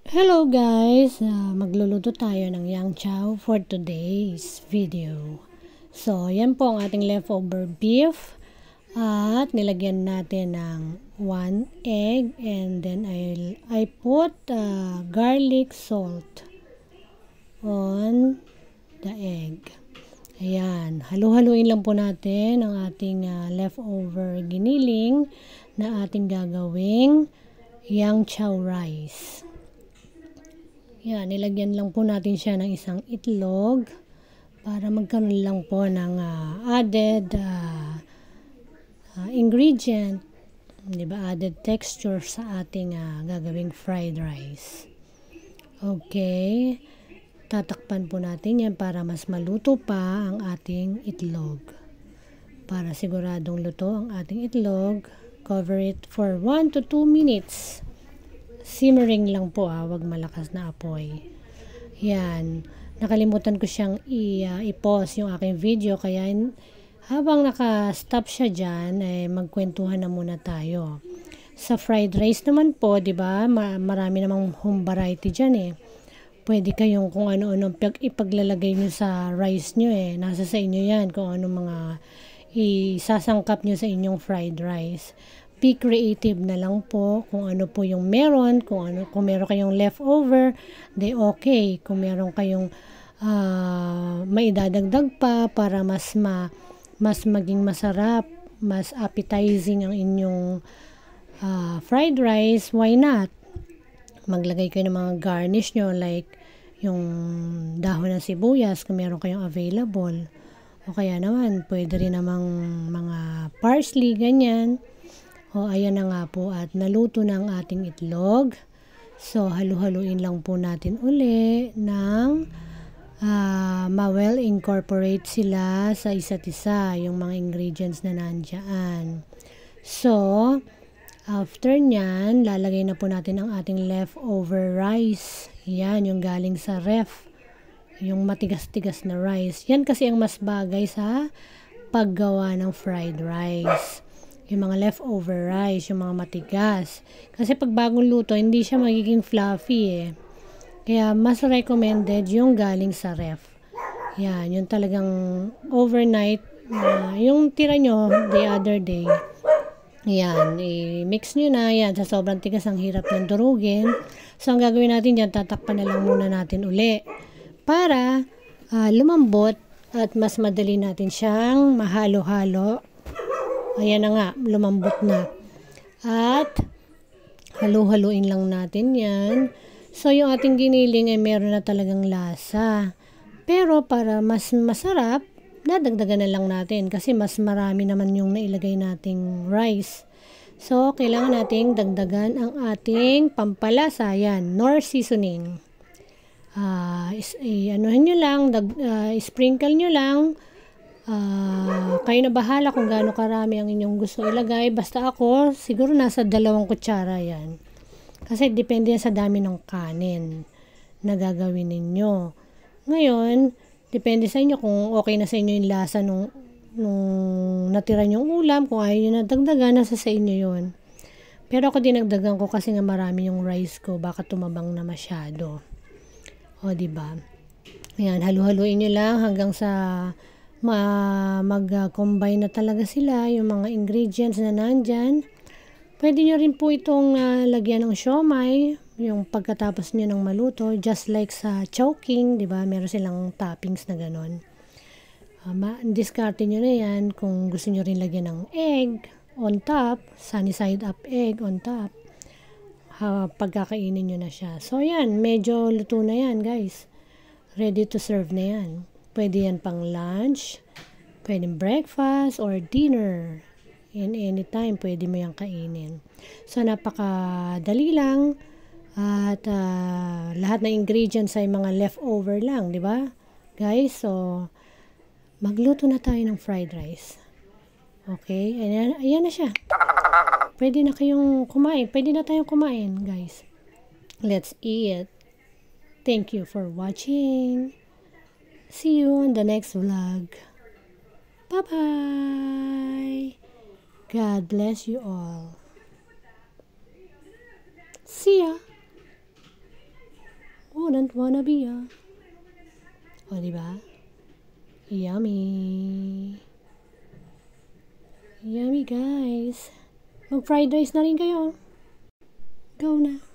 Hello guys! Magluluto tayo ng yang chow for today's video. So, yan po ang ating leftover beef at nilagyan natin ng 1 egg and then I put garlic salt on the egg. Ayan, halu-haluin lang po natin ang ating leftover giniling na ating gagawing yang chow rice. Yan, nilagyan lang po natin siya ng isang itlog para magkaroon lang po ng added ingredient, di ba? Added texture sa ating gagawing fried rice. Okay, tatakpan po natin yan para mas maluto pa ang ating itlog. Para siguradong luto ang ating itlog, cover it for 1 to 2 minutes. Simmering lang po, wag malakas na apoy. Yan, nakalimutan ko siyang i-pause yung aking video, kaya habang naka-stop siya dyan, magkwentuhan na muna tayo. Sa fried rice naman po, di ba, marami namang home variety dyan Pwede kayong kung ano-ano ipaglalagay nyo sa rice nyo nasa sa inyo yan, kung ano mga isasangkap nyo sa inyong fried rice. Be creative na lang po kung ano po yung meron, kung meron kayong leftover, de okay. Kung meron kayong maidadagdag pa para mas maging masarap, mas appetizing ang inyong fried rice, why not? Maglagay kayo ng mga garnish nyo like yung dahon ng sibuyas kung meron kayong available. O kaya naman, pwede rin namang mga parsley, ganyan. O ayan na nga po at naluto na ang ating itlog. So halu-haluin lang po natin uli ng ma-well incorporate sila sa isa't isa yung mga ingredients na nandyan. So after nyan, lalagay na po natin ang ating leftover rice. Yan, yung galing sa ref. Yung matigas-tigas na rice. Yan kasi ang mas bagay sa paggawa ng fried rice. Yung mga leftover rice, yung mga matigas. Kasi pag bagong luto, hindi siya magiging fluffy Kaya mas recommended yung galing sa ref. Yan, yung talagang overnight, yung tira nyo the other day. Yan, i-mix nyo na. Yan, sa sobrang tigas, ang hirap ng durugin. So, ang gagawin natin dyan, tatakpan na lang muna natin uli. Para lumambot at mas madali natin siyang mahalo-halo. Ayan na nga, lumambot na. At halu-haluin lang natin yan. So, yung ating giniling ay meron na talagang lasa. Pero para mas masarap, dadagdagan na lang natin kasi mas marami naman yung nailagay nating rice. So, kailangan nating dagdagan ang ating pampalasa. Yan, Knorr seasoning. Anuhin nyo lang, sprinkle nyo lang. Kayo na bahala kung gaano karami ang inyong gusto ilagay. Basta ako, siguro nasa 2 kutsara yan. Kasi depende yan sa dami ng kanin na gagawin ninyo. Ngayon, depende sa inyo kung okay na sa inyo yung lasa nung natira nyong ulam. Kung ayaw nyo na dagdagan, nasa sa inyo yun. Pero ako dinagdagan ko kasi nga marami yung rice ko. Baka tumabang na masyado. O, diba? Ayan, halu-haluin nyo lang hanggang sa mag-combine na talaga sila yung mga ingredients na nandyan. Pwede nyo rin po itong lagyan ng siomay yung pagkatapos nyo ng maluto, just like sa chowking, di ba? Meron silang toppings na ganon. Discarte nyo na yan kung gusto nyo rin lagyan ng egg on top, sunny side up egg on top. Pagkakainin nyo na siya. So yan, medyo luto na yan guys. Ready to serve na yan. Pwede yan pang lunch, pwede breakfast or dinner. In any time, pwede mo yan kainin. So napakadali lang. At lahat ng ingredients ay mga leftover lang, di ba? Guys, so magluto na tayo ng fried rice. Okay? Ayan na siya. Pwede na kayong kumain. Pwede na tayong kumain, guys. Let's eat. Thank you for watching. See you on the next vlog. Bye-bye. God bless you all. See ya. wouldn't wanna be a. O, diba? Yummy. Yummy, guys. Mag-fried rice na rin kayo. Go na.